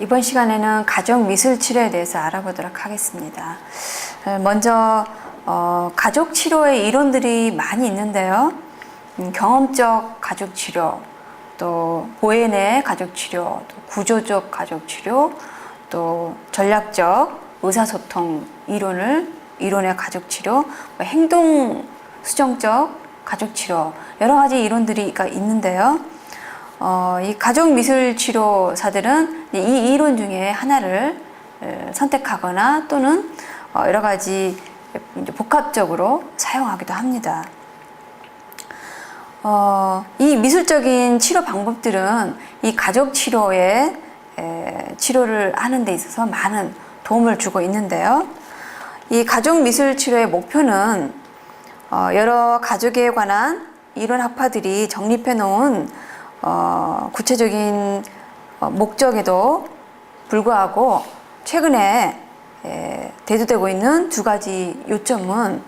이번 시간에는 가족미술치료에 대해서 알아보도록 하겠습니다. 먼저 가족치료의 이론들이 많이 있는데요. 경험적 가족치료, 또 보행의 가족치료, 또 구조적 가족치료, 또 전략적 의사소통 이론의 가족치료, 행동수정적 가족치료, 여러 가지 이론들이 있는데요. 이 가족미술치료사들은 이 이론 중에 하나를 선택하거나 또는 여러 가지 복합적으로 사용하기도 합니다. 이 미술적인 치료 방법들은 이 가족치료의 치료를 하는 데 있어서 많은 도움을 주고 있는데요. 이 가족미술치료의 목표는 여러 가족에 관한 이론 학파들이 정립해 놓은 구체적인 목적에도 불구하고 최근에 대두되고 있는 두 가지 요점은,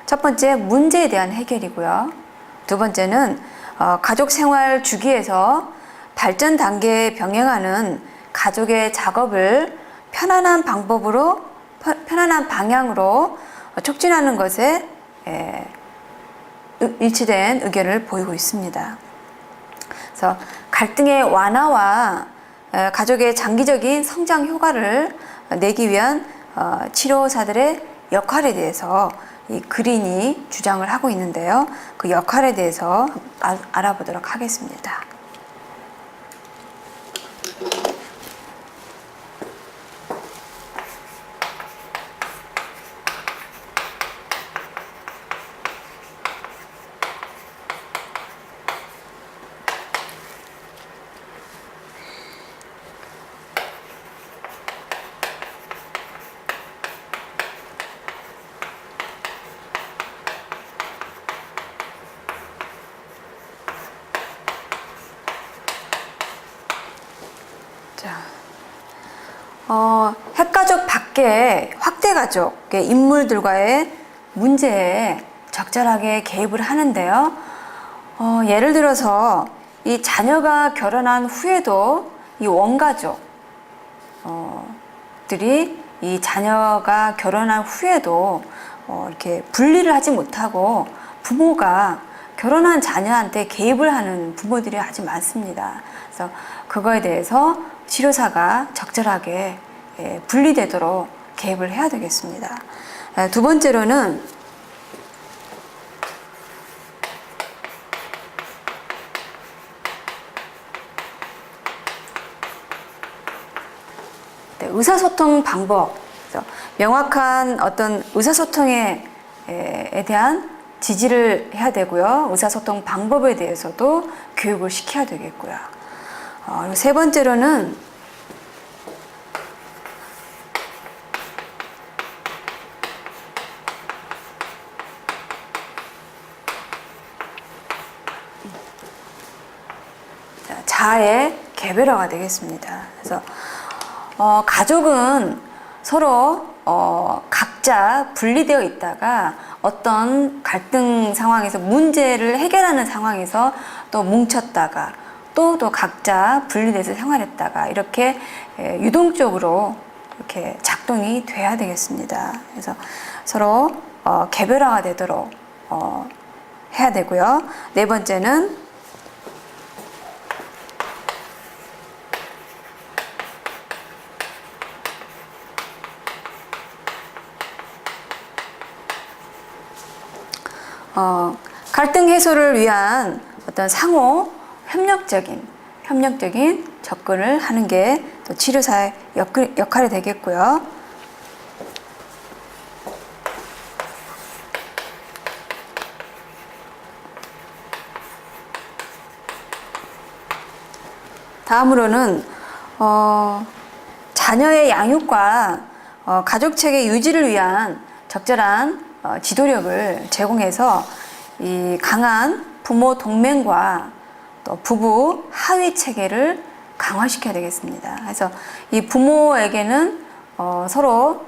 첫 번째 문제에 대한 해결이고요. 두 번째는 가족 생활 주기에서 발전 단계에 병행하는 가족의 작업을 편안한 방향으로 촉진하는 것에 일치된 의견을 보이고 있습니다. 그래서 갈등의 완화와 가족의 장기적인 성장 효과를 내기 위한 치료사들의 역할에 대해서 이 그린이 주장을 하고 있는데요. 그 역할에 대해서 알아보도록 하겠습니다. 핵가족 밖에 확대가족의 인물들과의 문제에 적절하게 개입을 하는데요. 예를 들어서 이 자녀가 결혼한 후에도 이 원가족들이 이 자녀가 결혼한 후에도 이렇게 분리를 하지 못하고 부모가 결혼한 자녀한테 개입을 하는 부모들이 아주 많습니다. 그래서 그거에 대해서 치료사가 적절하게 분리되도록 개입을 해야 되겠습니다. 두 번째로는 의사소통 방법, 명확한 어떤 의사소통에 대한 지지를 해야 되고요. 의사소통 방법에 대해서도 교육을 시켜야 되겠고요. 세 번째로는 자아의 개별화가 되겠습니다. 그래서 가족은 서로 각자 분리되어 있다가 어떤 갈등 상황에서 문제를 해결하는 상황에서 또 뭉쳤다가 또 각자 분리돼서 생활했다가 이렇게 유동적으로 이렇게 작동이 돼야 되겠습니다. 그래서 서로 개별화가 되도록 해야 되고요. 네 번째는 갈등 해소를 위한 어떤 상호 협력적인 접근을 하는 게 또 치료사의 역할이 되겠고요. 다음으로는 자녀의 양육과 가족체계 유지를 위한 적절한 지도력을 제공해서 이 강한 부모 동맹과 또 부부 하위 체계를 강화시켜야 되겠습니다. 그래서 이 부모에게는 서로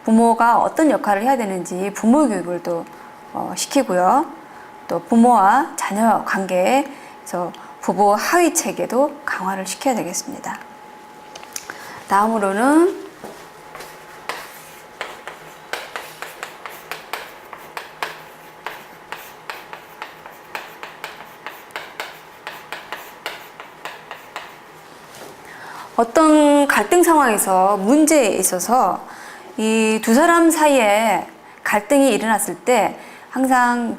부모가 어떤 역할을 해야 되는지 부모 교육을 또 시키고요. 또 부모와 자녀 관계에서 부부 하위 체계도 강화를 시켜야 되겠습니다. 다음으로는 어떤 갈등 상황에서 문제에 있어서 이 두 사람 사이에 갈등이 일어났을 때 항상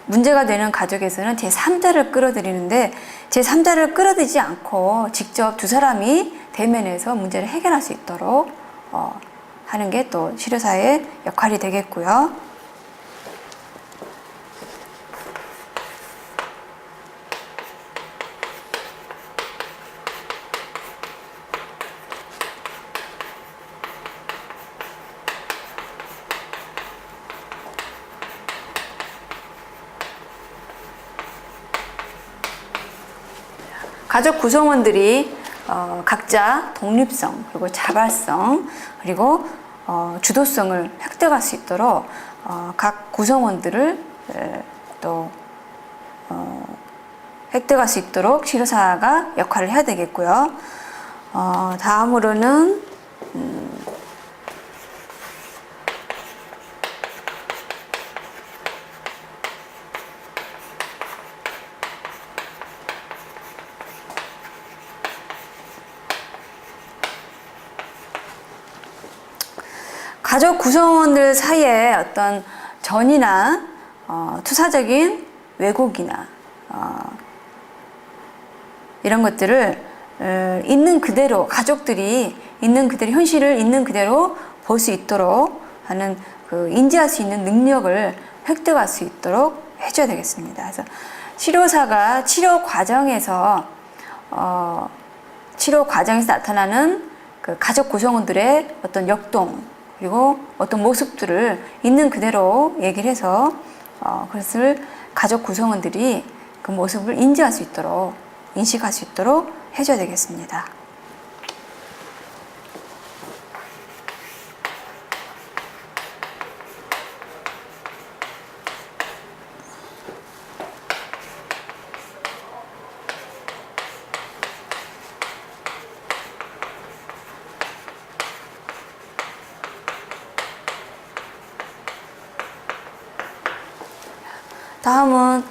문제가 되는 가족에서는 제3자를 끌어들이는데 제3자를 끌어들이지 않고 직접 두 사람이 대면해서 문제를 해결할 수 있도록 하는 게 또 치료사의 역할이 되겠고요. 가족 구성원들이 각자 독립성, 그리고 자발성, 그리고 주도성을 획득할 수 있도록 각 구성원들을 또 획득할 수 있도록 치료사가 역할을 해야 되겠고요. 다음으로는 가족 구성원들 사이에 어떤 전이나 투사적인 왜곡이나 이런 것들을 있는 그대로, 가족들이 있는 그대로, 현실을 있는 그대로 볼 수 있도록 하는 인지할 수 있는 능력을 획득할 수 있도록 해줘야 되겠습니다. 그래서 치료사가 치료 과정에서 나타나는 가족 구성원들의 어떤 역동, 그리고 어떤 모습들을 있는 그대로 얘기를 해서 그것을 가족 구성원들이 그 모습을 인지할 수 있도록, 인식할 수 있도록 해줘야 되겠습니다. 다음은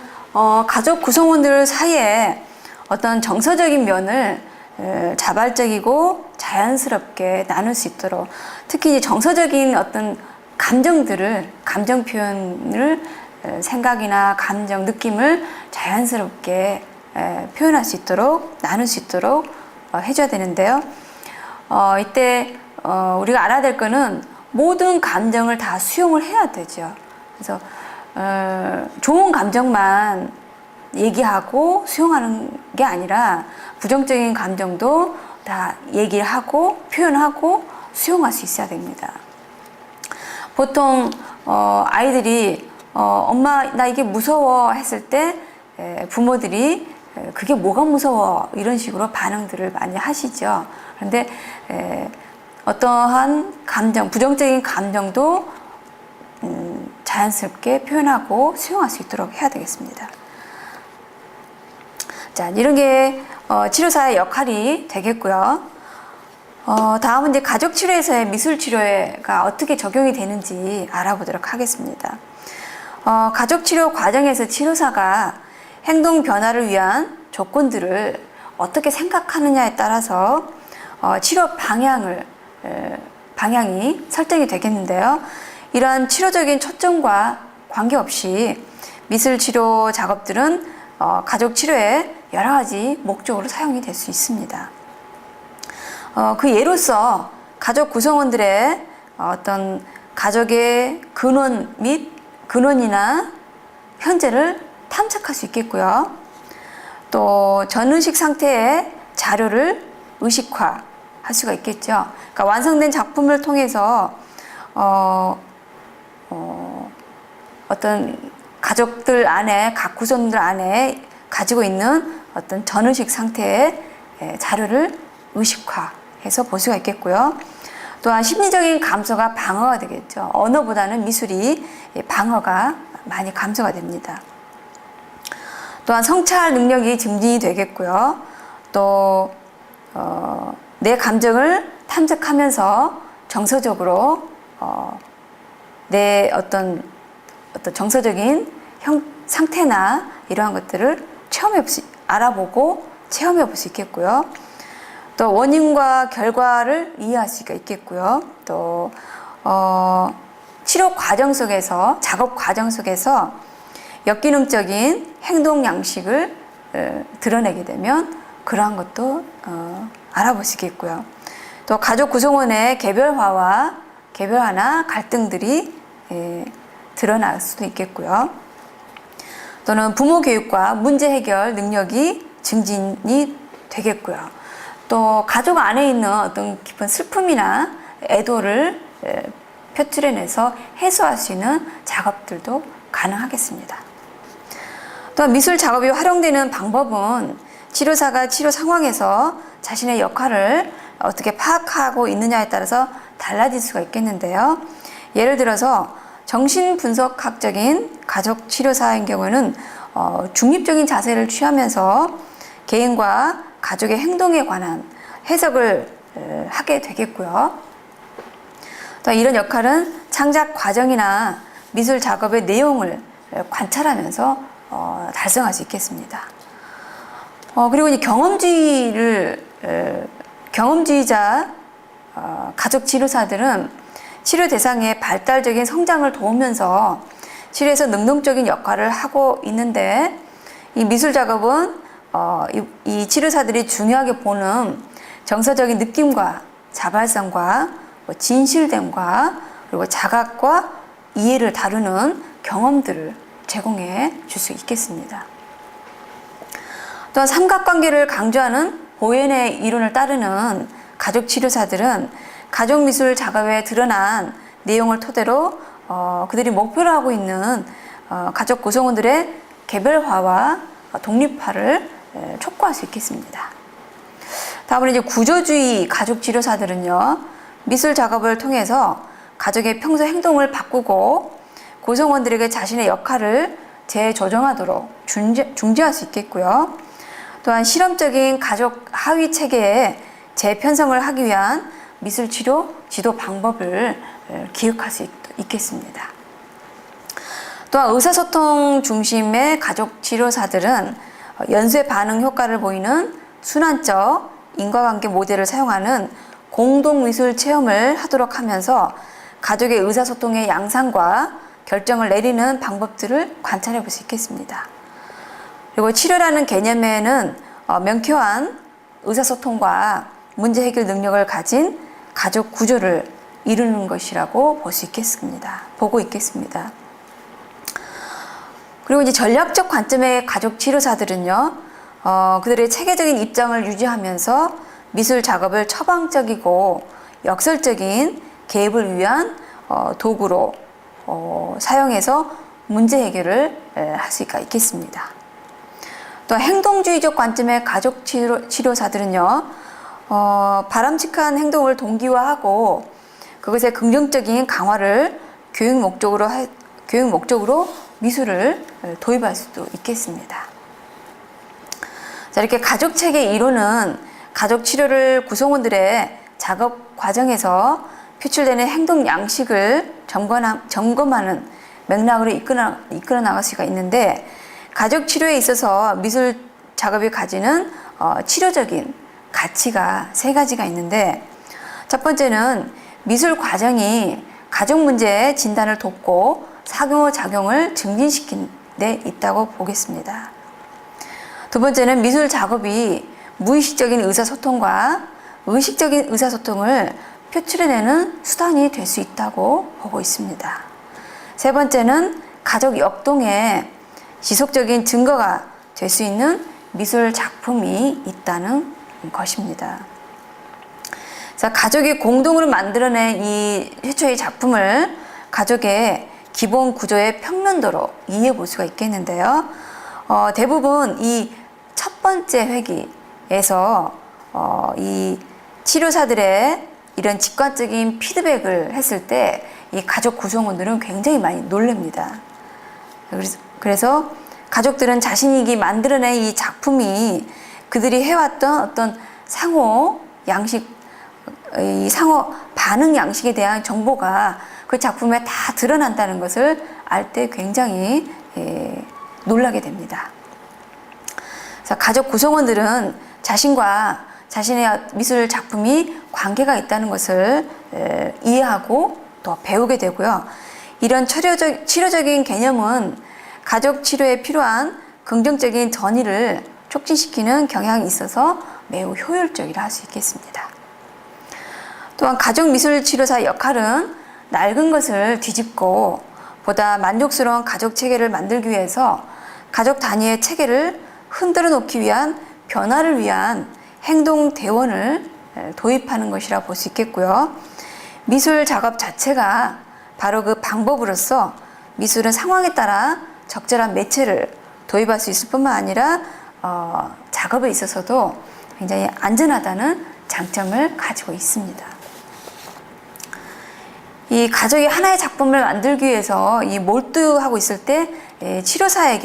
가족 구성원들 사이에 어떤 정서적인 면을 자발적이고 자연스럽게 나눌 수 있도록, 특히 정서적인 어떤 감정들을, 감정 표현을, 생각이나 감정, 느낌을 자연스럽게 표현할 수 있도록, 나눌 수 있도록 해줘야 되는데요. 이때 우리가 알아야 될 거는 모든 감정을 다 수용을 해야 되죠. 그래서 좋은 감정만 얘기하고 수용하는 게 아니라 부정적인 감정도 다 얘기를 하고 표현하고 수용할 수 있어야 됩니다. 보통 아이들이 엄마 나 이게 무서워 했을 때 부모들이 그게 뭐가 무서워 이런 식으로 반응들을 많이 하시죠. 그런데 어떠한 감정, 부정적인 감정도 자연스럽게 표현하고 수용할 수 있도록 해야 되겠습니다. 자, 이런 게 치료사의 역할이 되겠고요. 다음은 이제 가족 치료에서의 미술 치료가 어떻게 적용이 되는지 알아보도록 하겠습니다. 가족 치료 과정에서 치료사가 행동 변화를 위한 조건들을 어떻게 생각하느냐에 따라서 치료 방향이 설정이 되겠는데요. 이러한 치료적인 초점과 관계없이 미술 치료 작업들은 가족 치료에 여러 가지 목적으로 사용이 될 수 있습니다. 그 예로서 가족 구성원들의 어떤 가족의 근원이나 현재를 탐색할 수 있겠고요. 또 전의식 상태의 자료를 의식화할 수가 있겠죠. 그러니까 완성된 작품을 통해서 어떤 가족들 안에, 각 구성들 안에 가지고 있는 어떤 전의식 상태의 자료를 의식화해서 볼 수가 있겠고요. 또한 심리적인 감소가 방어가 되겠죠. 언어보다는 미술이 방어가 많이 감소가 됩니다. 또한 성찰 능력이 증진이 되겠고요. 또 내 감정을 탐색하면서 정서적으로 내 어떤 정서적인 상태나 이러한 것들을 알아보고 체험해 볼 수 있겠고요. 또 원인과 결과를 이해할 수가 있겠고요. 또 치료 과정 속에서, 작업 과정 속에서 역기능적인 행동 양식을 드러내게 되면 그러한 것도 알아볼 수 있겠고요. 또 가족 구성원의 개별화나 갈등들이 드러날 수도 있겠고요. 또는 부모 교육과 문제 해결 능력이 증진이 되겠고요. 또 가족 안에 있는 어떤 깊은 슬픔이나 애도를 표출해내서 해소할 수 있는 작업들도 가능하겠습니다. 또한 미술 작업이 활용되는 방법은 치료사가 치료 상황에서 자신의 역할을 어떻게 파악하고 있느냐에 따라서 달라질 수가 있겠는데요. 예를 들어서 정신분석학적인 가족 치료사인 경우는 중립적인 자세를 취하면서 개인과 가족의 행동에 관한 해석을 하게 되겠고요. 또 이런 역할은 창작 과정이나 미술 작업의 내용을 관찰하면서 달성할 수 있겠습니다. 그리고 이 경험주의자 가족 치료사들은 치료 대상의 발달적인 성장을 도우면서 치료에서 능동적인 역할을 하고 있는데, 이 미술 작업은 이 치료사들이 중요하게 보는 정서적인 느낌과 자발성과 진실됨과 그리고 자각과 이해를 다루는 경험들을 제공해 줄 수 있겠습니다. 또한 삼각관계를 강조하는 보엔의 이론을 따르는 가족 치료사들은 가족 미술 작업에 드러난 내용을 토대로 그들이 목표로 하고 있는 가족 구성원들의 개별화와 독립화를 촉구할 수 있겠습니다. 다음으로 이제 구조주의 가족 치료사들은요, 미술 작업을 통해서 가족의 평소 행동을 바꾸고 구성원들에게 자신의 역할을 재조정하도록 중지할 수 있겠고요. 또한 실험적인 가족 하위 체계의 재편성을 하기 위한 미술 치료 지도 방법을 기획할 수 있겠습니다. 또한 의사소통 중심의 가족 치료사들은 연쇄 반응 효과를 보이는 순환적 인과관계 모델을 사용하는 공동미술 체험을 하도록 하면서 가족의 의사소통의 양상과 결정을 내리는 방법들을 관찰해 볼 수 있겠습니다. 그리고 치료라는 개념에는 명쾌한 의사소통과 문제 해결 능력을 가진 가족 구조를 이루는 것이라고 보고 있겠습니다. 그리고 이제 전략적 관점의 가족 치료사들은요, 그들의 체계적인 입장을 유지하면서 미술 작업을 처방적이고 역설적인 개입을 위한 도구로 사용해서 문제 해결을 할 수가 있겠습니다. 또 행동주의적 관점의 가족 치료사들은요, 바람직한 행동을 동기화하고 그것의 긍정적인 강화를 교육 목적으로 미술을 도입할 수도 있겠습니다. 자, 이렇게 가족 체계 이론은 가족 치료를 구성원들의 작업 과정에서 표출되는 행동 양식을 점검하는 맥락으로 이끌어 나갈 수가 있는데, 가족 치료에 있어서 미술 작업이 가지는 치료적인 가치가 3가지가 있는데, 첫 번째는 미술 과정이 가족 문제의 진단을 돕고 상호작용을 증진시킨 데 있다고 보겠습니다. 두 번째는 미술 작업이 무의식적인 의사소통과 의식적인 의사소통을 표출해내는 수단이 될 수 있다고 보고 있습니다. 세 번째는 가족 역동의 지속적인 증거가 될 수 있는 미술 작품이 있다는 것입니다. 자, 가족이 공동으로 만들어낸 이 최초의 작품을 가족의 기본 구조의 평면도로 이해해 볼 수가 있겠는데요. 대부분 이 첫 번째 회기에서 이 치료사들의 이런 직관적인 피드백을 했을 때 이 가족 구성원들은 굉장히 많이 놀랍니다. 그래서 가족들은 자신이 만들어낸 이 작품이 그들이 해왔던 어떤 상호 양식 이 상호 반응 양식에 대한 정보가 그 작품에 다 드러난다는 것을 알 때 굉장히 놀라게 됩니다. 그래서 가족 구성원들은 자신과 자신의 미술 작품이 관계가 있다는 것을 이해하고 또 배우게 되고요. 이런 치료적인 개념은 가족 치료에 필요한 긍정적인 전이를 촉진시키는 경향이 있어서 매우 효율적이라 할 수 있겠습니다. 또한 가족 미술 치료사의 역할은 낡은 것을 뒤집고 보다 만족스러운 가족 체계를 만들기 위해서 가족 단위의 체계를 흔들어 놓기 위한 변화를 위한 행동 대원을 도입하는 것이라 볼 수 있겠고요. 미술 작업 자체가 바로 그 방법으로서 미술은 상황에 따라 적절한 매체를 도입할 수 있을 뿐만 아니라 작업에 있어서도 굉장히 안전하다는 장점을 가지고 있습니다. 이 가족이 하나의 작품을 만들기 위해서 이 몰두하고 있을 때 치료사는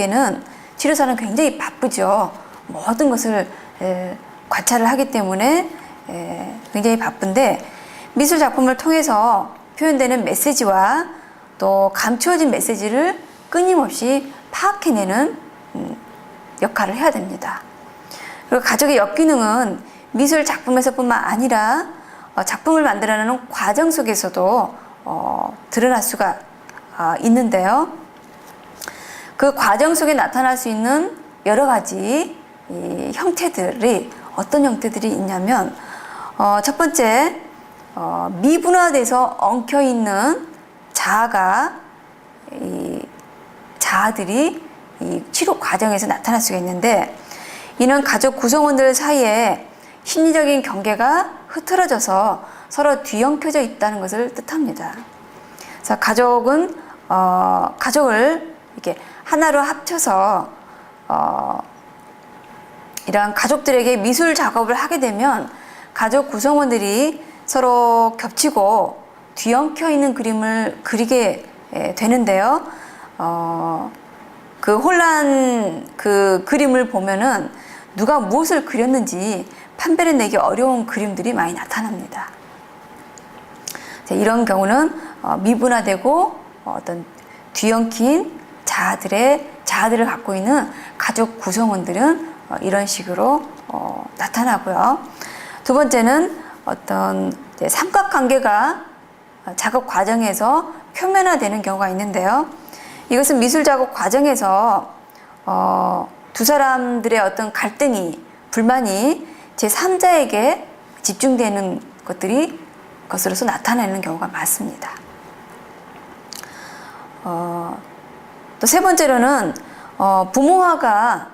굉장히 바쁘죠. 모든 것을 관찰을 하기 때문에 굉장히 바쁜데 미술 작품을 통해서 표현되는 메시지와 또 감추어진 메시지를 끊임없이 파악해내는 역할을 해야 됩니다. 그리고 가족의 역기능은 미술 작품에서뿐만 아니라 작품을 만들어내는 과정 속에서도 드러날 수가 있는데요. 그 과정 속에 나타날 수 있는 여러 가지 이 형태들이 어떤 형태들이 있냐면 첫 번째 미분화돼서 엉켜있는 자아들이 이 치료 과정에서 나타날 수가 있는데 이는 가족 구성원들 사이에 심리적인 경계가 흐트러져서 서로 뒤엉켜져 있다는 것을 뜻합니다. 그래서 가족을 이렇게 하나로 합쳐서 이러한 가족들에게 미술 작업을 하게 되면 가족 구성원들이 서로 겹치고 뒤엉켜 있는 그림을 그리게 되는데요. 그 그림을 보면은 누가 무엇을 그렸는지 판별해 내기 어려운 그림들이 많이 나타납니다. 이런 경우는 미분화되고 어떤 뒤엉킨 자아들을 갖고 있는 가족 구성원들은 이런 식으로 나타나고요. 두 번째는 어떤 삼각관계가 작업 과정에서 표면화되는 경우가 있는데요. 이것은 미술 작업 과정에서 두 사람들의 어떤 불만이 제3자에게 집중되는 것으로서 나타나는 경우가 많습니다. 또 세 번째로는 부모화가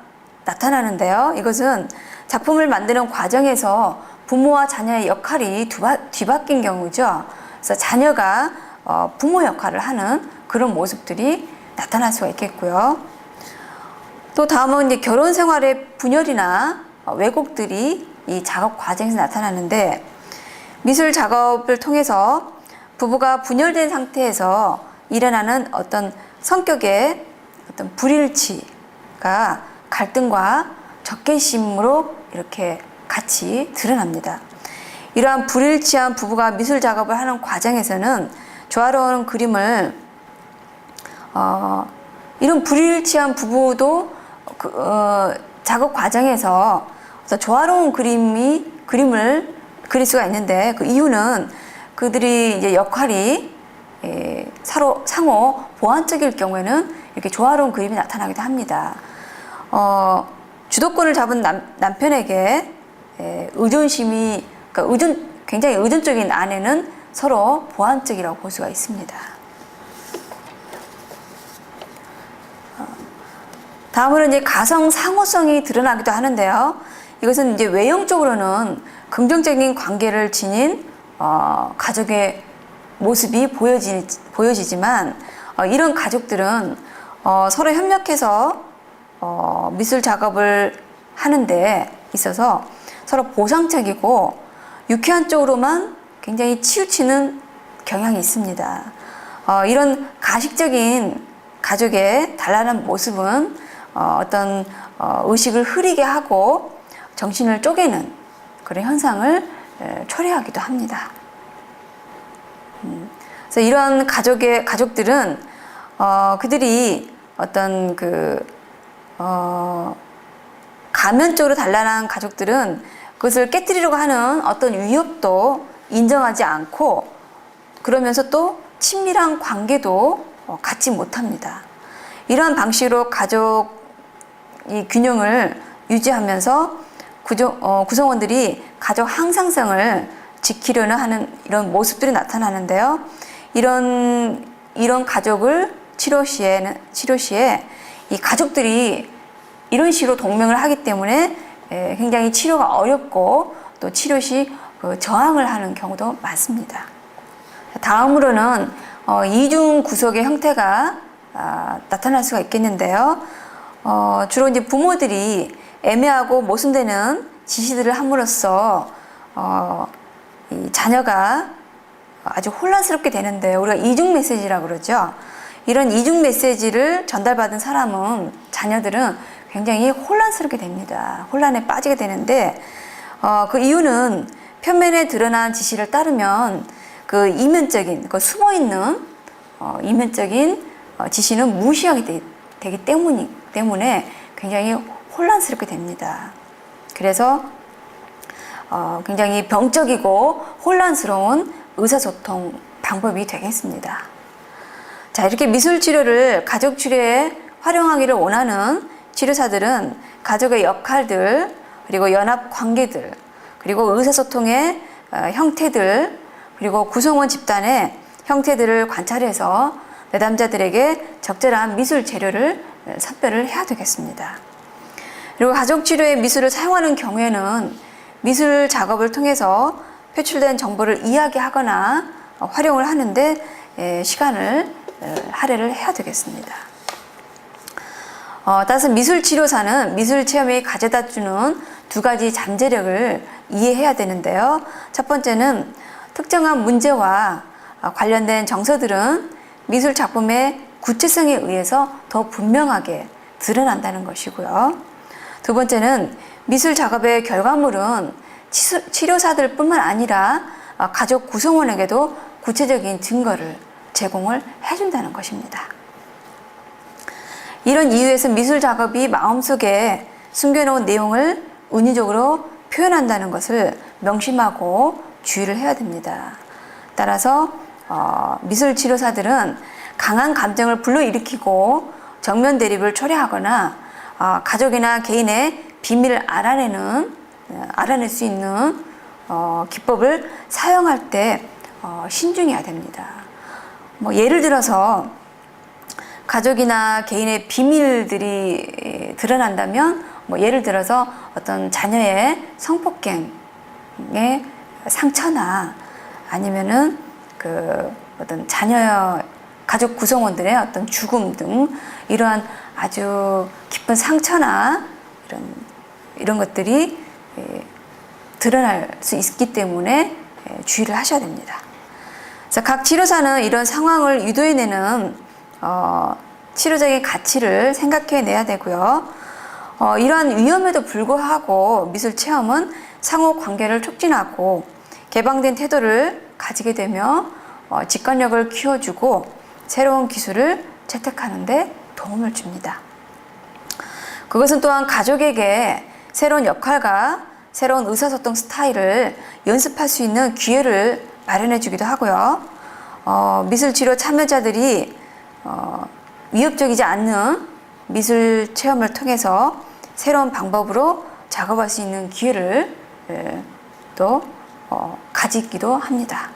나타나는데요. 이것은 작품을 만드는 과정에서 부모와 자녀의 역할이 뒤바뀐 경우죠. 그래서 자녀가 부모 역할을 하는 그런 모습들이 나타날 수가 있겠고요. 또 다음은 이제 결혼 생활의 분열이나 왜곡들이 이 작업 과정에서 나타나는데 미술 작업을 통해서 부부가 분열된 상태에서 일어나는 어떤 성격의 어떤 불일치가 갈등과 적개심으로 이렇게 같이 드러납니다. 이러한 불일치한 부부가 미술 작업을 하는 과정에서는 조화로운 그림을 이런 불일치한 부부도 작업 과정에서 조화로운 그림을 그릴 수가 있는데 그 이유는 그들이 이제 역할이 상호 보완적일 경우에는 이렇게 조화로운 그림이 나타나기도 합니다. 주도권을 잡은 남편에게 굉장히 의존적인 아내는 서로 보완적이라고 볼 수가 있습니다. 다음으로 이제 가성 상호성이 드러나기도 하는데요. 이것은 이제 외형적으로는 긍정적인 관계를 지닌 가족의 모습이 보여지지만 이런 가족들은 서로 협력해서 미술 작업을 하는 데 있어서 서로 보상적이고 유쾌한 쪽으로만 굉장히 치우치는 경향이 있습니다. 이런 가식적인 가족의 단란한 모습은 어떤 의식을 흐리게 하고 정신을 쪼개는 그런 현상을 초래하기도 합니다. 그래서 이런 가족들은 그들이 어떤 가면적으로 단란한 가족들은 그것을 깨뜨리려고 하는 어떤 위협도 인정하지 않고, 그러면서 또 친밀한 관계도 갖지 못합니다. 이러한 방식으로 가족 이 균형을 유지하면서 구성원들이 가족 항상성을 지키려는 하는 이런 모습들이 나타나는데요. 이런 가족을 치료 시에 이 가족들이 이런 식으로 동명을 하기 때문에 굉장히 치료가 어렵고 또 치료 시 저항을 하는 경우도 많습니다. 다음으로는 이중 구속의 형태가 나타날 수가 있겠는데요. 주로 이제 부모들이 애매하고 모순되는 지시들을 함으로써 이 자녀가 아주 혼란스럽게 되는데, 우리가 이중 메시지라고 그러죠. 이런 이중 메시지를 전달받은 자녀들은 굉장히 혼란스럽게 됩니다. 혼란에 빠지게 되는데, 그 이유는 표면에 드러난 지시를 따르면 그 이면적인, 그 숨어있는 이면적인 지시는 무시하게 되기 때문에 굉장히 혼란스럽게 됩니다. 그래서 굉장히 병적이고 혼란스러운 의사소통 방법이 되겠습니다. 자, 이렇게 미술치료를 가족치료에 활용하기를 원하는 치료사들은 가족의 역할들, 그리고 연합관계들, 그리고 의사소통의 형태들, 그리고 구성원 집단의 형태들을 관찰해서 내담자들에게 적절한 미술 재료를 선별을 해야 되겠습니다. 그리고 가족치료에 미술을 사용하는 경우에는 미술 작업을 통해서 표출된 정보를 이야기하거나 활용을 하는데 시간을 할애를 해야 되겠습니다. 따라서 미술치료사는 미술체험이 가져다 주는 두 가지 잠재력을 이해해야 되는데요. 첫 번째는 특정한 문제와 관련된 정서들은 미술 작품의 구체성에 의해서 더 분명하게 드러난다는 것이고요. 두 번째는 미술 작업의 결과물은 치료사들 뿐만 아니라 가족 구성원에게도 구체적인 증거를 제공을 해준다는 것입니다. 이런 이유에서 미술 작업이 마음속에 숨겨놓은 내용을 은유적으로 표현한다는 것을 명심하고 주의를 해야 됩니다. 따라서 미술 치료사들은 강한 감정을 불러일으키고 정면 대립을 초래하거나 가족이나 개인의 비밀을 알아낼 수 있는 기법을 사용할 때 신중해야 됩니다. 예를 들어서 가족이나 개인의 비밀들이 드러난다면, 예를 들어서 어떤 자녀의 성폭행의 상처나 아니면은 어떤 자녀 가족 구성원들의 어떤 죽음 등 이러한 아주 깊은 상처나 이런 것들이 드러날 수 있기 때문에 주의를 하셔야 됩니다. 그래서 각 치료사는 이런 상황을 유도해내는 치료적인 가치를 생각해내야 되고요. 이러한 위험에도 불구하고 미술 체험은 상호 관계를 촉진하고 개방된 태도를 가지게 되며 직관력을 키워주고 새로운 기술을 채택하는 데 도움을 줍니다. 그것은 또한 가족에게 새로운 역할과 새로운 의사소통 스타일을 연습할 수 있는 기회를 마련해 주기도 하고요. 미술치료 참여자들이 위협적이지 않는 미술 체험을 통해서 새로운 방법으로 작업할 수 있는 기회를 또 가지기도 합니다.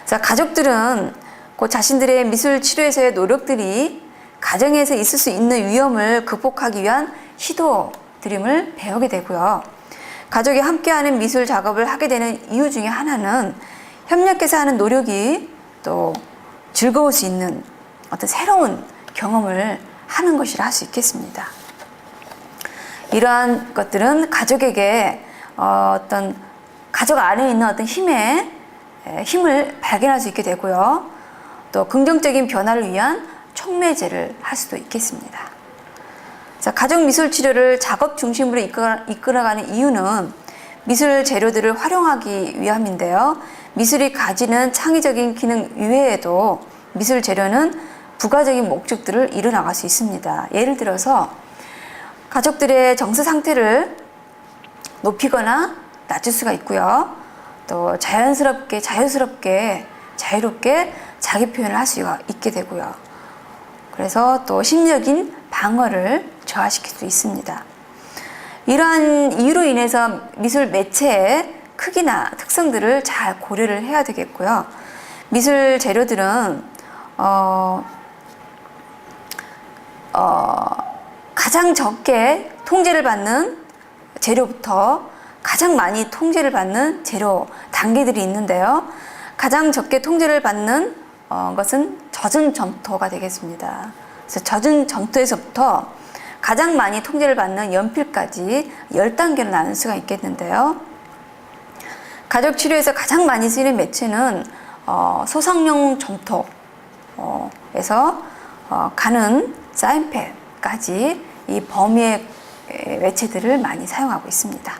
자, 가족들은 그 자신들의 미술 치료에서의 노력들이 가정에서 있을 수 있는 위험을 극복하기 위한 시도들임을 배우게 되고요. 가족이 함께하는 미술 작업을 하게 되는 이유 중에 하나는 협력해서 하는 노력이 또 즐거울 수 있는 어떤 새로운 경험을 하는 것이라 할 수 있겠습니다. 이러한 것들은 가족에게 어떤 가족 안에 있는 어떤 힘을 발견할 수 있게 되고요. 또 긍정적인 변화를 위한 촉매제를 할 수도 있겠습니다. 자, 가족 미술 치료를 작업 중심으로 이끌어가는 이유는 미술 재료들을 활용하기 위함인데요. 미술이 가지는 창의적인 기능 이외에도 미술 재료는 부가적인 목적들을 이뤄나갈 수 있습니다. 예를 들어서 가족들의 정서 상태를 높이거나 낮출 수가 있고요. 또 자연스럽게 자유롭게 자기 표현을 할 수가 있게 되고요. 그래서 또 심리적인 방어를 저하시킬 수 있습니다. 이러한 이유로 인해서 미술 매체의 크기나 특성들을 잘 고려를 해야 되겠고요. 미술 재료들은 가장 적게 통제를 받는 재료부터 가장 많이 통제를 받는 재료 단계들이 있는데요. 가장 적게 통제를 받는 것은 젖은 점토가 되겠습니다. 그래서 젖은 점토에서부터 가장 많이 통제를 받는 연필까지 10단계로 나눌 수가 있겠는데요. 가족 치료에서 가장 많이 쓰이는 매체는 소상용 점토에서 가는 사인펜까지 이 범위의 매체들을 많이 사용하고 있습니다.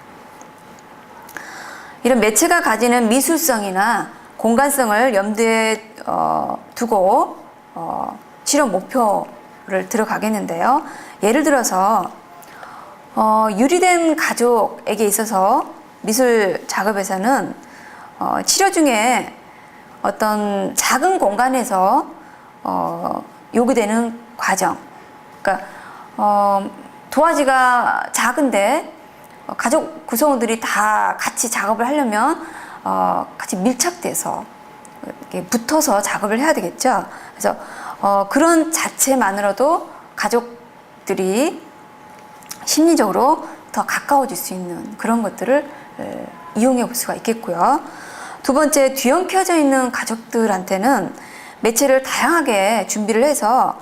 이런 매체가 가지는 미술성이나 공간성을 염두에 두고 치료 목표를 들어가겠는데요. 예를 들어서 유리된 가족에게 있어서 미술 작업에서는 치료 중에 어떤 작은 공간에서 요구되는 과정, 그러니까 도화지가 작은데 가족 구성원들이 다 같이 작업을 하려면 같이 밀착돼서 이렇게 붙어서 작업을 해야 되겠죠. 그래서 그런 자체만으로도 가족들이 심리적으로 더 가까워질 수 있는 그런 것들을 이용해 볼 수가 있겠고요. 두 번째, 뒤엉켜져 있는 가족들한테는 매체를 다양하게 준비를 해서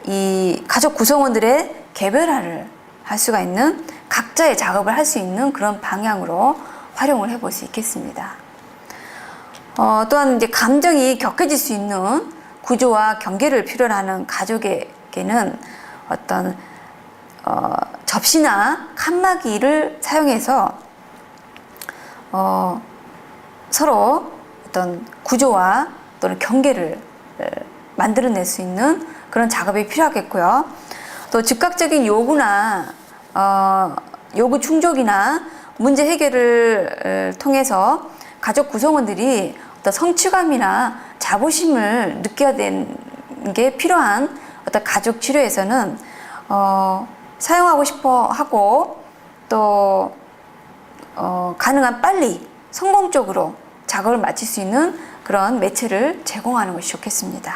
이 가족 구성원들의 개별화를 할 수가 있는 각자의 작업을 할 수 있는 그런 방향으로 활용을 해볼 수 있겠습니다. 또한 이제 감정이 격해질 수 있는 구조와 경계를 필요로 하는 가족에게는 어떤 접시나 칸막이를 사용해서 서로 어떤 구조와 또는 경계를 만들어낼 수 있는 그런 작업이 필요하겠고요. 또 즉각적인 요구나 요구 충족이나 문제 해결을 통해서 가족 구성원들이 어떤 성취감이나 자부심을 느껴야 되는 게 필요한 어떤 가족 치료에서는 사용하고 싶어 하고 또 가능한 빨리 성공적으로 작업을 마칠 수 있는 그런 매체를 제공하는 것이 좋겠습니다.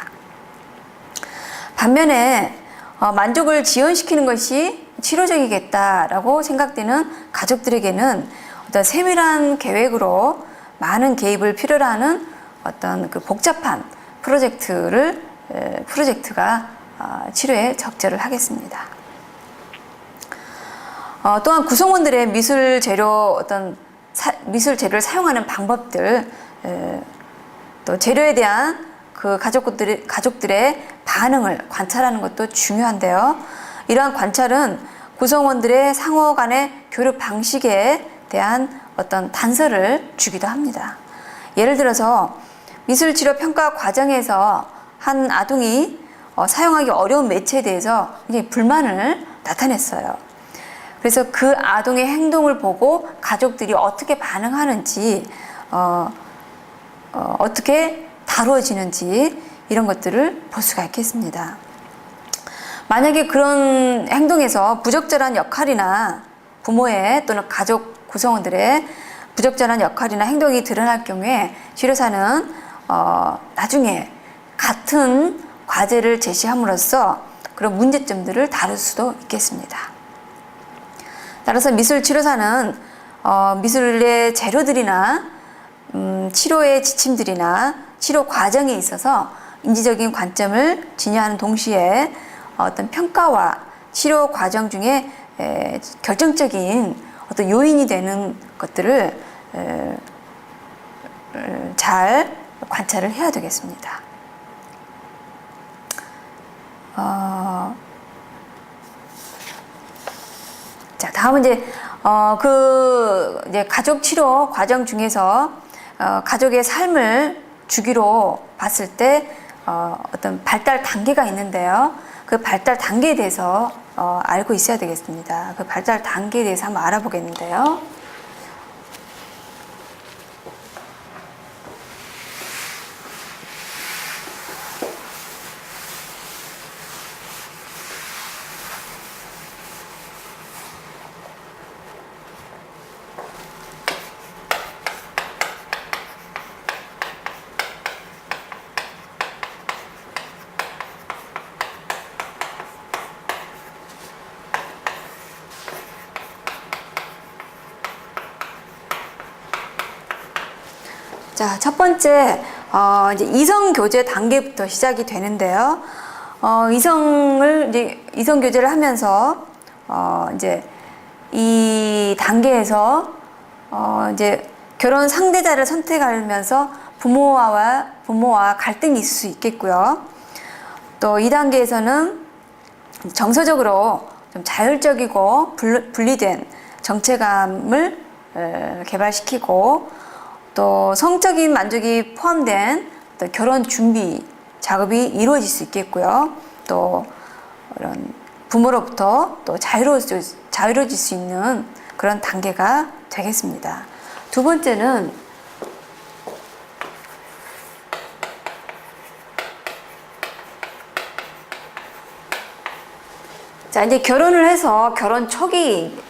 반면에 만족을 지연시키는 것이 치료적이겠다라고 생각되는 가족들에게는 어떤 세밀한 계획으로 많은 개입을 필요로 하는 어떤 그 복잡한 프로젝트가 치료에 적절을 하겠습니다. 또한 구성원들의 미술 재료를 사용하는 방법들, 또 재료에 대한 그 가족들의 반응을 관찰하는 것도 중요한데요. 이러한 관찰은 구성원들의 상호 간의 교류 방식에 대한 어떤 단서를 주기도 합니다. 예를 들어서 미술치료 평가 과정에서 한 아동이 사용하기 어려운 매체에 대해서 굉장히 불만을 나타냈어요. 그래서 그 아동의 행동을 보고 가족들이 어떻게 반응하는지, 어떻게 다루어지는지 이런 것들을 볼 수가 있겠습니다. 만약에 그런 행동에서 부적절한 역할이나 부모의 또는 가족 구성원들의 부적절한 역할이나 행동이 드러날 경우에 치료사는 나중에 같은 과제를 제시함으로써 그런 문제점들을 다룰 수도 있겠습니다. 따라서 미술치료사는 미술의 재료들이나 치료의 지침들이나 치료 과정에 있어서 인지적인 관점을 진여하는 동시에 어떤 평가와 치료 과정 중에 결정적인 어떤 요인이 되는 것들을 잘 관찰을 해야 되겠습니다. 자, 다음은 이제 가족 치료 과정 중에서 가족의 삶을 주기로 봤을 때 어떤 발달 단계가 있는데요. 그 발달 단계에 대해서 알고 있어야 되겠습니다. 그 발달 단계에 대해서 한번 알아보겠는데요. 자, 첫 번째, 이제 이성 교제 단계부터 시작이 되는데요. 이성 교제를 하면서, 이제 이 단계에서, 이제 결혼 상대자를 선택하면서 부모와 갈등이 있을 수 있겠고요. 또 이 단계에서는 정서적으로 좀 자율적이고 분리된 정체감을 개발시키고, 또 성적인 만족이 포함된 어떤 결혼 준비 작업이 이루어질 수 있겠고요. 또 이런 부모로부터 또 자유로워질 수 있는 그런 단계가 되겠습니다. 두 번째는 자, 이제 결혼을 해서 결혼 초기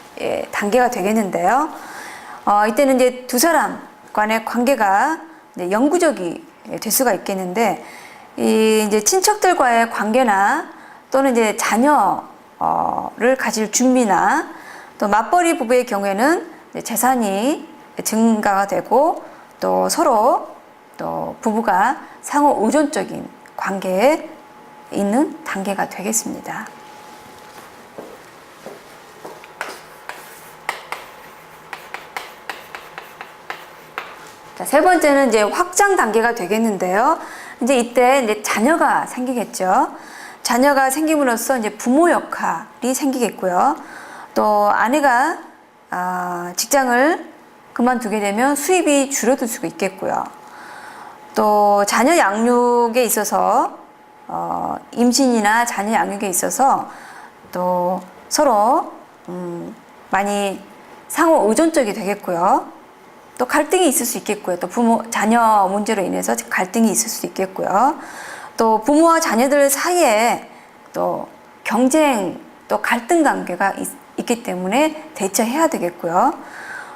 단계가 되겠는데요. 이때는 이제 두 사람 간의 관계가 영구적이 될 수가 있겠는데, 이제 친척들과의 관계나 또는 이제 자녀를 가질 준비나 또 맞벌이 부부의 경우에는 재산이 증가가 되고 또 서로 또 부부가 상호 의존적인 관계에 있는 단계가 되겠습니다. 자, 세 번째는 이제 확장 단계가 되겠는데요. 이제 이때 이제 자녀가 생기겠죠. 자녀가 생김으로써 이제 부모 역할이 생기겠고요. 또 아내가 직장을 그만두게 되면 수입이 줄어들 수가 있겠고요. 또 자녀 양육에 있어서 임신이나 자녀 양육에 있어서 또 서로 많이 상호 의존적이 되겠고요. 또 갈등이 있을 수 있겠고요. 또 자녀 문제로 인해서 갈등이 있을 수 있겠고요. 또 부모와 자녀들 사이에 또 경쟁, 또 갈등 관계가 있기 때문에 대처해야 되겠고요.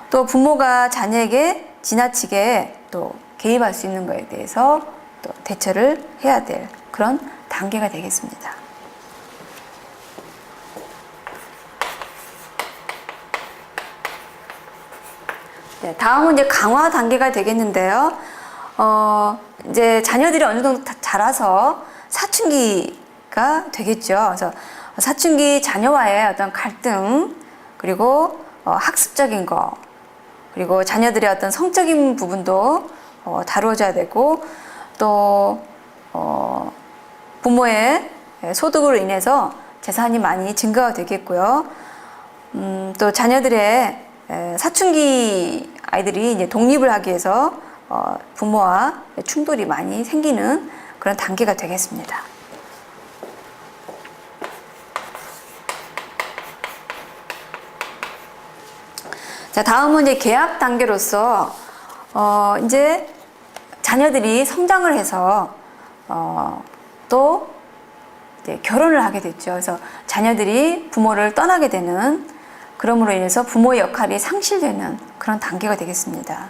또 부모가 자녀에게 지나치게 또 개입할 수 있는 것에 대해서 또 대처를 해야 될 그런 단계가 되겠습니다. 네, 다음은 이제 강화 단계가 되겠는데요. 이제 자녀들이 어느 정도 자라서 사춘기가 되겠죠. 그래서 사춘기 자녀와의 어떤 갈등, 그리고 학습적인 거, 그리고 자녀들의 어떤 성적인 부분도 다루어져야 되고, 또 부모의 소득으로 인해서 재산이 많이 증가가 되겠고요. 또 자녀들의 사춘기 아이들이 이제 독립을 하기 위해서 부모와 충돌이 많이 생기는 그런 단계가 되겠습니다. 자, 다음은 이제 계약 단계로서 이제 자녀들이 성장을 해서 또 이제 결혼을 하게 됐죠. 그래서 자녀들이 부모를 떠나게 되는, 그럼으로 인해서 부모의 역할이 상실되는 그런 단계가 되겠습니다.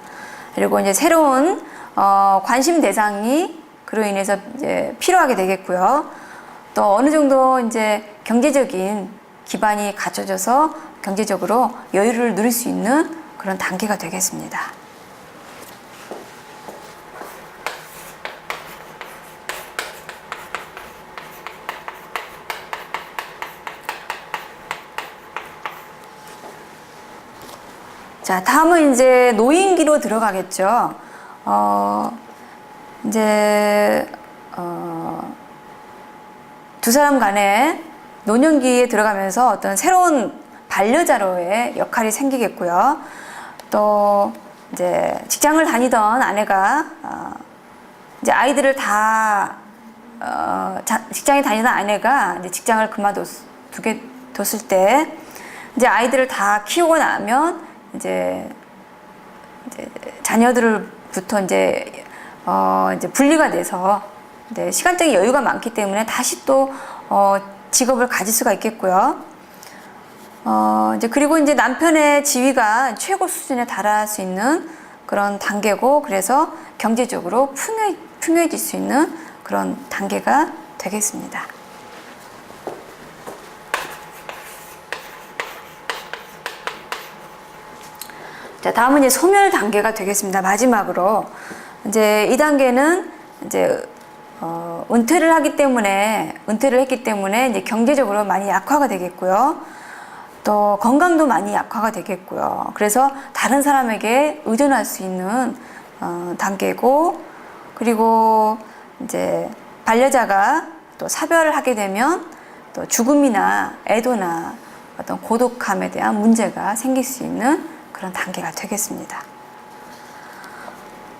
그리고 이제 새로운 관심 대상이 그로 인해서 이제 필요하게 되겠고요. 또 어느 정도 이제 경제적인 기반이 갖춰져서 경제적으로 여유를 누릴 수 있는 그런 단계가 되겠습니다. 자, 다음은 이제 노인기로 들어가겠죠. 이제 두 사람 간에 노년기에 들어가면서 어떤 새로운 반려자로의 역할이 생기겠고요. 또 이제 직장을 다니던 아내가 이제 아이들을 다 직장에 다니던 아내가 이제 직장을 뒀을 때 이제 아이들을 다 키우고 나면 이제 자녀들부터 이제 분리가 돼서 이제 시간적인 여유가 많기 때문에 다시 또 직업을 가질 수가 있겠고요. 이제 그리고 이제 남편의 지위가 최고 수준에 달할 수 있는 그런 단계고, 그래서 경제적으로 풍요해질 수 있는 그런 단계가 되겠습니다. 자, 다음은 이제 소멸 단계가 되겠습니다. 마지막으로 이제 이 단계는 이제 은퇴를 했기 때문에 이제 경제적으로 많이 약화가 되겠고요. 또 건강도 많이 약화가 되겠고요. 그래서 다른 사람에게 의존할 수 있는 단계고, 그리고 이제 반려자가 또 사별을 하게 되면 또 죽음이나 애도나 어떤 고독함에 대한 문제가 생길 수 있는 그런 단계가 되겠습니다.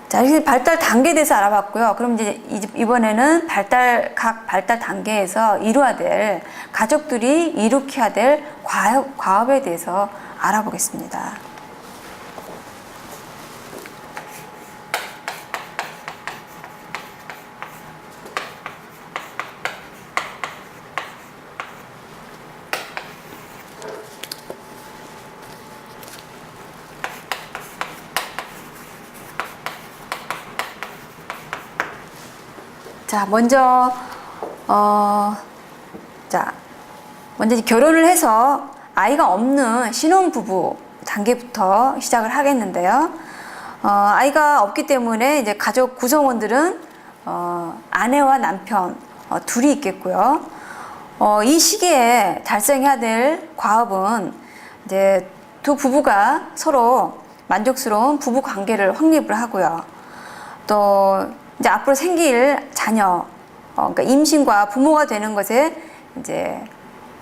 자, 이렇게 발달 단계에 대해서 알아봤고요. 그럼 이제 이번에는 각 발달 단계에서 이루어야 될, 가족들이 이룩해야 될 과업에 대해서 알아보겠습니다. 자, 먼저 이제 결혼을 해서 아이가 없는 신혼부부 단계부터 시작을 하겠는데요. 아이가 없기 때문에 이제 가족 구성원들은 아내와 남편 둘이 있겠고요. 이 시기에 달성해야 될 과업은 이제 두 부부가 서로 만족스러운 부부 관계를 확립을 하고요. 또 이제 앞으로 생길 자녀, 그러니까 임신과 부모가 되는 것에 이제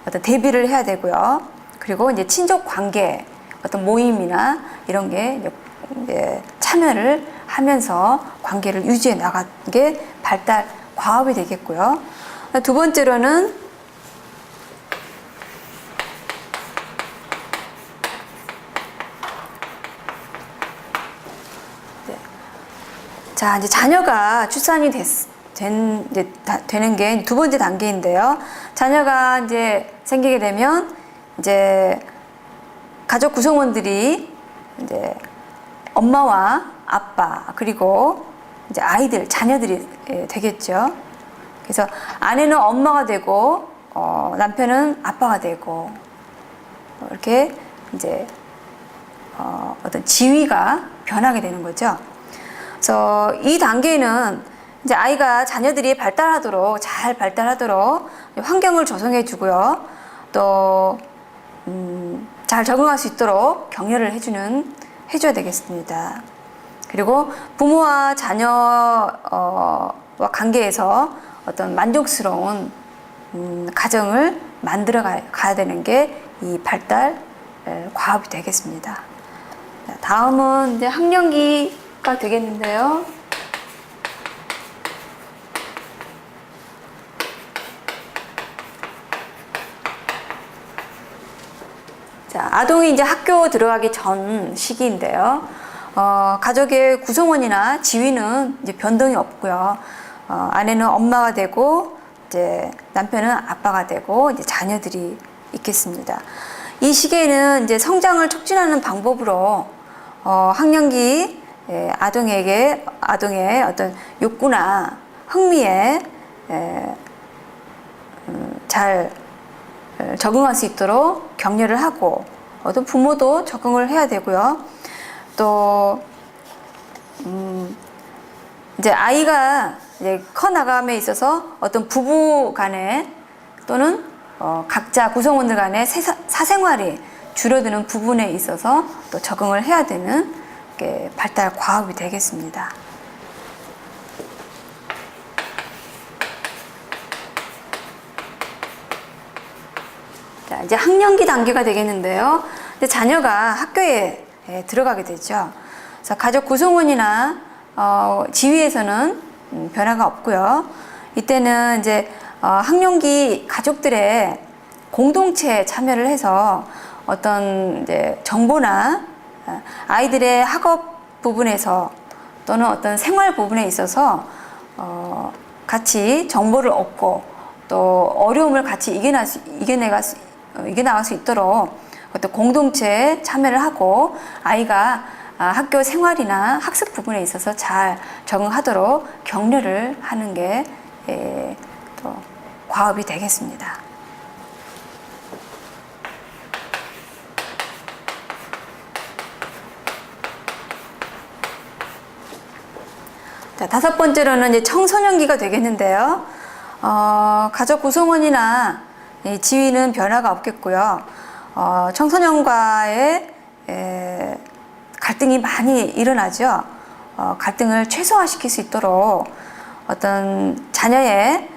어떤 대비를 해야 되고요. 그리고 이제 친족 관계, 어떤 모임이나 이런 게 이제 참여를 하면서 관계를 유지해 나가는 게 발달 과업이 되겠고요. 두 번째로는 자, 이제 자녀가 출산이 되는 게 두 번째 단계인데요. 자녀가 이제 생기게 되면 이제 가족 구성원들이 이제 엄마와 아빠, 그리고 이제 아이들, 자녀들이 되겠죠. 그래서 아내는 엄마가 되고 남편은 아빠가 되고, 이렇게 이제 어떤 지위가 변하게 되는 거죠. 그래서 이 단계는 이제 아이가, 자녀들이 잘 발달하도록 환경을 조성해 주고요. 또 잘 적응할 수 있도록 격려를 해줘야 되겠습니다. 그리고 부모와 자녀와 관계에서 어떤 만족스러운 가정을 만들어 가야 되는 게 이 발달 과업이 되겠습니다. 다음은 이제 학령기가 되겠는데요. 자, 아동이 이제 학교 들어가기 전 시기인데요. 가족의 구성원이나 지위는 이제 변동이 없고요. 아내는 엄마가 되고, 이제 남편은 아빠가 되고, 이제 자녀들이 있겠습니다. 이 시기에는 이제 성장을 촉진하는 방법으로 학령기 아동의 어떤 욕구나 흥미에 잘 적응할 수 있도록 격려를 하고, 또 부모도 적응을 해야 되고요. 또 이제 아이가 이제 커 나감에 있어서 어떤 부부 간에 또는 각자 구성원들 간의 사생활이 줄어드는 부분에 있어서 또 적응을 해야 되는 게 발달 과업이 되겠습니다. 자, 자, 이제 학령기 단계가 되겠는데요. 이제 자녀가 학교에 들어가게 되죠. 그래서 가족 구성원이나 지위에서는 변화가 없고요. 이때는 이제 학령기 가족들의 공동체 참여를 해서 어떤 이제 정보나 아이들의 학업 부분에서 또는 어떤 생활 부분에 있어서 같이 정보를 얻고 또 어려움을 같이 이겨나갈 수 있도록 어떤 공동체에 참여를 하고 아이가 학교 생활이나 학습 부분에 있어서 잘 적응하도록 격려를 하는 게 또 과업이 되겠습니다. 자, 다섯 번째로는 이제 청소년기가 되겠는데요. 가족 구성원이나 지위는 변화가 없겠고요. 청소년과의 갈등이 많이 일어나죠. 갈등을 최소화시킬 수 있도록 어떤 자녀의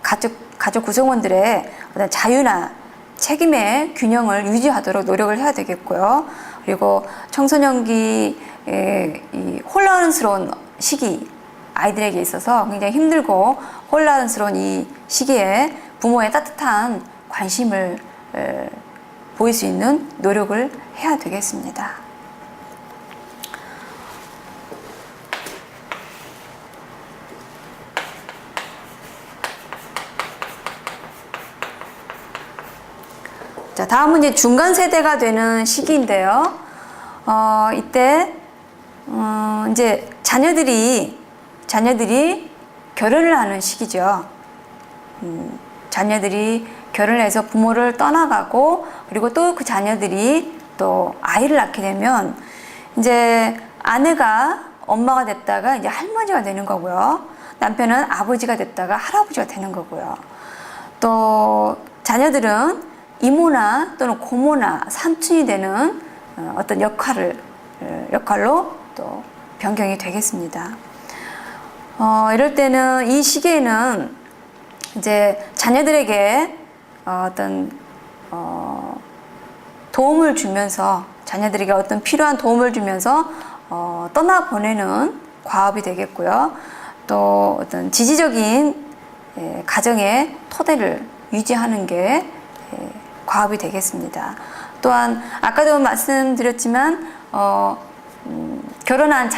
가족 구성원들의 어떤 자유나 책임의 균형을 유지하도록 노력을 해야 되겠고요. 그리고 청소년기 이 혼란스러운 시기 아이들에게 있어서 굉장히 힘들고 혼란스러운 이 시기에 부모의 따뜻한 관심을 보일 수 있는 노력을 해야 되겠습니다. 자, 다음은 이제 중간 세대가 되는 시기인데요. 이때 이제 자녀들이 결혼을 하는 시기죠. 자녀들이 결혼을 해서 부모를 떠나가고 그리고 또 그 자녀들이 또 아이를 낳게 되면 이제 아내가 엄마가 됐다가 이제 할머니가 되는 거고요. 남편은 아버지가 됐다가 할아버지가 되는 거고요. 또 자녀들은 이모나 또는 고모나 삼촌이 되는 어떤 역할로 또 변경이 되겠습니다. 이럴 때는 이 시기에는 이제 자녀들에게 어떤 도움을 주면서 자녀들에게 어떤 필요한 도움을 주면서 떠나보내는 과업이 되겠고요. 또 어떤 지지적인 가정의 토대를 유지하는 게 과업이 되겠습니다. 또한 아까도 말씀드렸지만 결혼한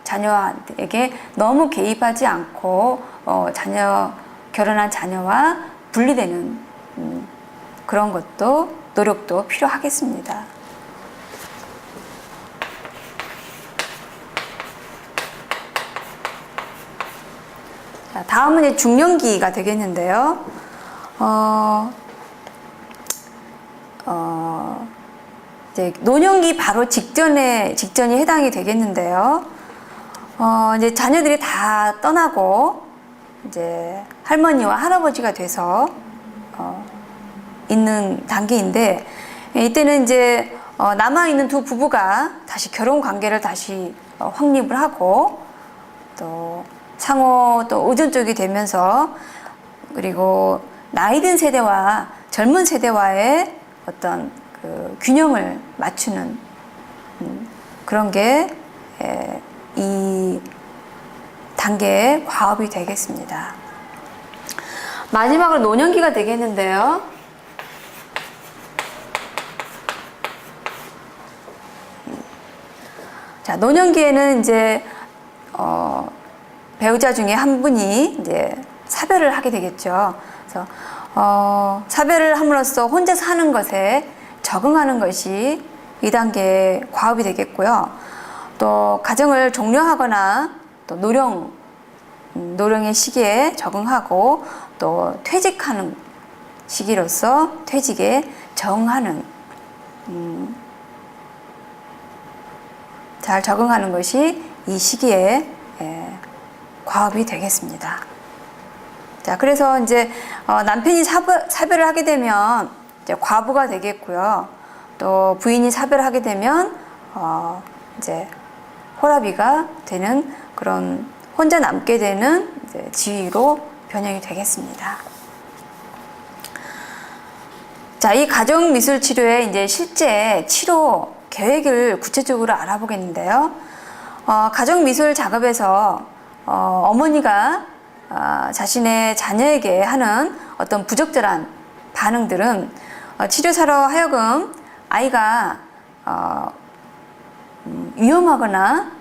자녀에게 너무 개입하지 않고 결혼한 자녀와 분리되는 그런 노력도 필요하겠습니다. 자, 다음은 이제 중년기가 되겠는데요. 이제 노년기 바로 직전이 해당이 되겠는데요. 이제 자녀들이 다 떠나고 이제 할머니와 할아버지가 돼서 있는 단계인데 이때는 이제 남아 있는 두 부부가 다시 결혼 관계를 다시 확립을 하고 또 상호 또 의존적이 되면서 그리고 나이 든 세대와 젊은 세대와의 어떤 그 균형을 맞추는 그런 게 이 단계의 과업이 되겠습니다. 마지막으로 노년기가 되겠는데요. 자, 노년기에는 이제 배우자 중에 한 분이 이제 사별을 하게 되겠죠. 그래서 사별을 함으로써 혼자 사는 것에 적응하는 것이 2단계 과업이 되겠고요. 또 가정을 종료하거나 또 노령의 시기에 적응하고 또 퇴직하는 시기로서 퇴직에 적응하는 잘 적응하는 것이 이 시기에 과업이 되겠습니다. 자, 그래서 이제 남편이 사별을 하게 되면 이제 과부가 되겠고요. 또 부인이 사별을 하게 되면 이제 호라비가 되는 그런 혼자 남게 되는 이제 지위로 변형이 되겠습니다. 자, 이 가정미술 치료의 이제 실제 치료 계획을 구체적으로 알아보겠는데요. 가정미술 작업에서 어머니가 자신의 자녀에게 하는 어떤 부적절한 반응들은 치료사로 하여금 아이가 위험하거나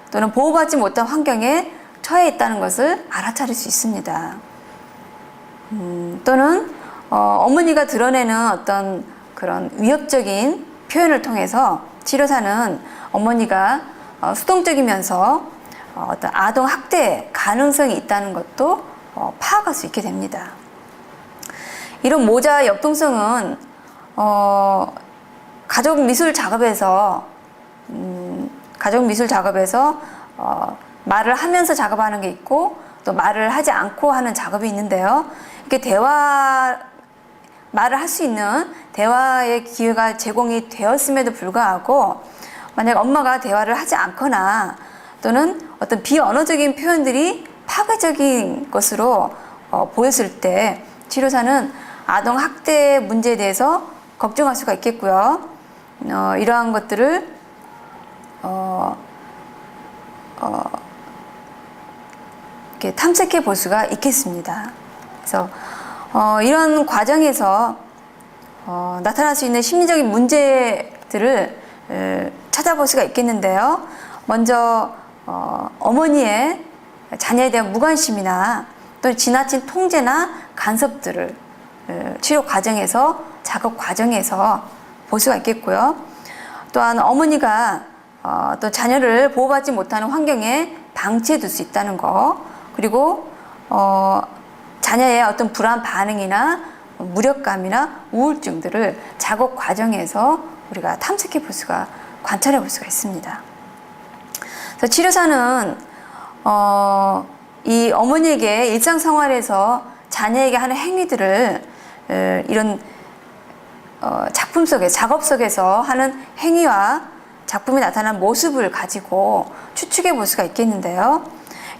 또는 보호받지 못한 환경에 처해 있다는 것을 알아차릴 수 있습니다. 또는 어머니가 드러내는 어떤 그런 위협적인 표현을 통해서 치료사는 어머니가 수동적이면서 어떤 아동 학대 가능성이 있다는 것도 파악할 수 있게 됩니다. 이런 모자 역동성은 가족 미술 작업에서 말을 하면서 작업하는 게 있고 또 말을 하지 않고 하는 작업이 있는데요. 이렇게 말을 할 수 있는 대화의 기회가 제공이 되었음에도 불구하고 만약 엄마가 대화를 하지 않거나 또는 어떤 비언어적인 표현들이 파괴적인 것으로 보였을 때 치료사는 아동 학대 문제에 대해서 걱정할 수가 있겠고요. 이러한 것들을 이렇게 탐색해 볼 수가 있겠습니다. 그래서 이런 과정에서 나타날 수 있는 심리적인 문제들을 찾아볼 수가 있겠는데요. 먼저 어머니의 자녀에 대한 무관심이나 또 지나친 통제나 간섭들을 치료 과정에서 작업 과정에서 볼 수가 있겠고요. 또한 어머니가 또 자녀를 보호받지 못하는 환경에 방치해 둘 수 있다는 거, 그리고 자녀의 어떤 불안 반응이나 무력감이나 우울증들을 작업 과정에서 우리가 탐색해 볼 수가, 관찰해 볼 수가 있습니다. 그래서 치료사는 이 어머니에게 일상생활에서 자녀에게 하는 행위들을 이런 작품 속에, 작업 속에서 하는 행위와 작품이 나타난 모습을 가지고 추측해 볼 수가 있겠는데요.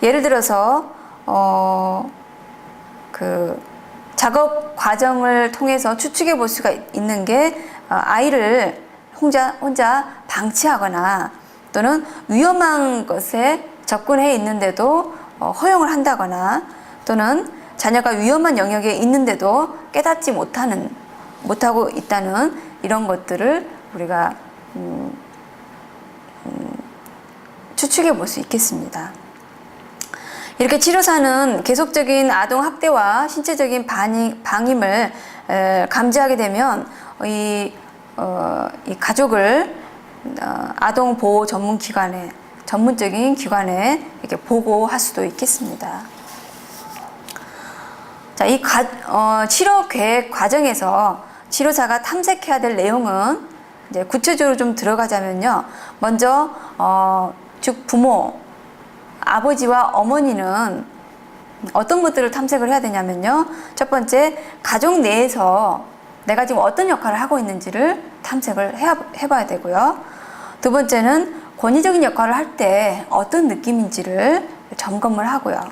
예를 들어서 그 작업 과정을 통해서 추측해 볼 수가 있는 게 아이를 혼자 방치하거나 또는 위험한 것에 접근해 있는데도 허용을 한다거나 또는 자녀가 위험한 영역에 있는데도 깨닫지 못하고 있다는 이런 것들을 우리가 추측해 볼 수 있겠습니다. 이렇게 치료사는 계속적인 아동 학대와 신체적인 방임을 감지하게 되면 이 가족을 아동 보호 전문적인 기관에 이렇게 보고할 수도 있겠습니다. 자, 이 치료 계획 과정에서 치료사가 탐색해야 될 내용은 이제 구체적으로 좀 들어가자면요. 먼저 즉 부모, 아버지와 어머니는 어떤 것들을 탐색을 해야 되냐면요. 첫 번째, 가족 내에서 내가 지금 어떤 역할을 하고 있는지를 탐색을 해봐야 되고요. 두 번째는 권위적인 역할을 할 때 어떤 느낌인지를 점검을 하고요.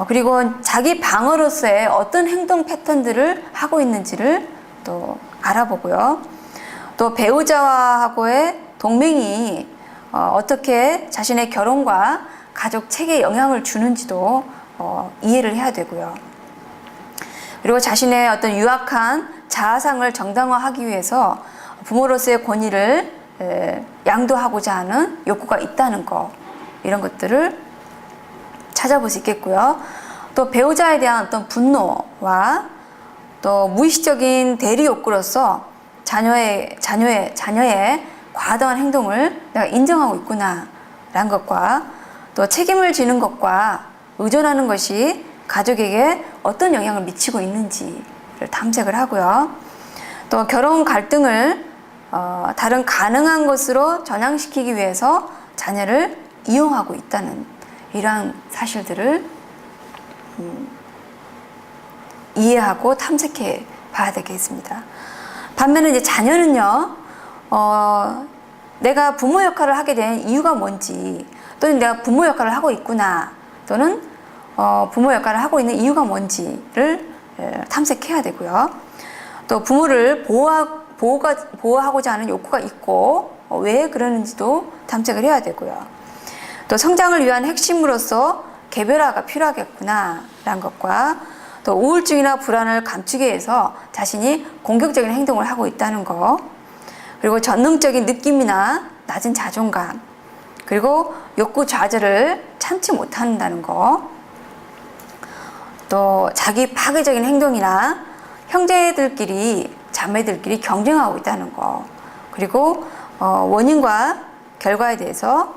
그리고 자기 방어로서의 어떤 행동 패턴들을 하고 있는지를 또 알아보고요. 또 배우자와하고의 동맹이 어떻게 자신의 결혼과 가족 체계에 영향을 주는지도 이해를 해야 되고요. 그리고 자신의 어떤 유약한 자아상을 정당화하기 위해서 부모로서의 권위를 양도하고자 하는 욕구가 있다는 것, 이런 것들을 찾아볼 수 있겠고요. 또 배우자에 대한 어떤 분노와 또 무의식적인 대리 욕구로서 자녀의 과도한 행동을 내가 인정하고 있구나 라는 것과 또 책임을 지는 것과 의존하는 것이 가족에게 어떤 영향을 미치고 있는지를 탐색을 하고요. 또 결혼 갈등을 다른 가능한 것으로 전향시키기 위해서 자녀를 이용하고 있다는 이러한 사실들을 이해하고 탐색해 봐야 되겠습니다. 반면에 이제 자녀는요, 내가 부모 역할을 하게 된 이유가 뭔지, 또는 내가 부모 역할을 하고 있구나, 또는 부모 역할을 하고 있는 이유가 뭔지를 탐색해야 되고요. 또 부모를 보호하고자 하는 욕구가 있고 왜 그러는지도 탐색을 해야 되고요. 또 성장을 위한 핵심으로서 개별화가 필요하겠구나 라는 것과 또 우울증이나 불안을 감추기 위해서 자신이 공격적인 행동을 하고 있다는 거, 그리고 전능적인 느낌이나 낮은 자존감, 그리고 욕구 좌절을 참지 못한다는 거, 또 자기 파괴적인 행동이나 형제들끼리 자매들끼리 경쟁하고 있다는 거, 그리고 원인과 결과에 대해서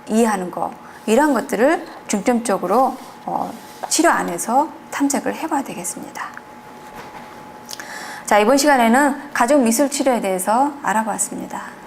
이해하는 거, 이런 것들을 중점적으로 치료 안에서 탐색을 해봐야 되겠습니다. 자, 이번 시간에는 가족 미술 치료에 대해서 알아보았습니다.